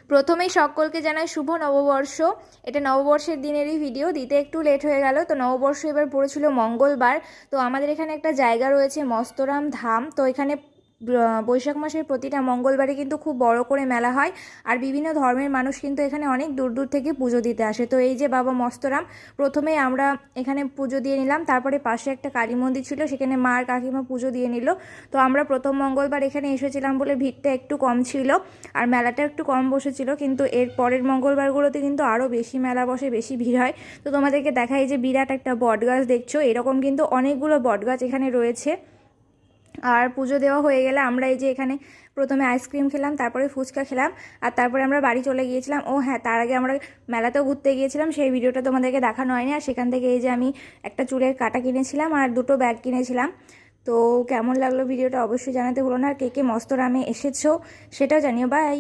প্রথমেই সকলকে জানাই শুভ নববর্ষ। এটা নববর্ষের দিনেরই ভিডিও, দিতে একটু লেট হয়ে গেল। তো নববর্ষ এবার পড়েছিল মঙ্গলবার। তো আমাদের এখানে একটা জায়গা রয়েছে মস্তরাম ধাম, তো এখানে বৈশাখ মাসের প্রতিটা মঙ্গলবারে কিন্তু খুব বড় করে মেলা হয়। আর বিভিন্ন ধর্মের মানুষ কিন্তু এখানে অনেক দূর দূর থেকে পুজো দিতে আসে। তো এই যে বাবা মস্তরাম, প্রথমে আমরা এখানে পুজো দিয়ে নিলাম, তারপরে পাশে একটা কালী মন্দির ছিল, সেখানে মা আর কাকিমা পুজো দিয়ে নিল। তো আমরা প্রথম মঙ্গলবার এখানে এসেছিলাম বলে ভিড়টা একটু কম ছিল আর মেলাটা একটু কম বসেছিল, কিন্তু এর পরের মঙ্গলবারগুলোতে কিন্তু আরও বেশি মেলা বসে, বেশি ভিড় হয়। তো তোমাদেরকে দেখাই যে বিরাট একটা বটগাছ দেখছো, এরকম কিন্তু অনেকগুলো বটগাছ এখানে রয়েছে। আর পুজো দেওয়া হয়ে গেলে আমরা এই যে এখানে প্রথমে আইসক্রিম খেলাম, তারপরে ফুচকা খেলাম, আর তারপরে আমরা বাড়ি চলে গিয়েছিলাম। ও হ্যাঁ, তার আগে আমরা মেলাতেও ঘুরতে গিয়েছিলাম, সেই ভিডিওটা তোমাদেরকে দেখানো হয়নি। আর সেখান থেকে এই যে আমি একটা চুলের কাঁটা কিনেছিলাম আর দুটো ব্যাগ কিনেছিলাম। তো কেমন লাগলো ভিডিওটা অবশ্যই জানাতে ভুলো না। আর কে কে মস্তরামে এসেছো সেটাও জানিও। বাই।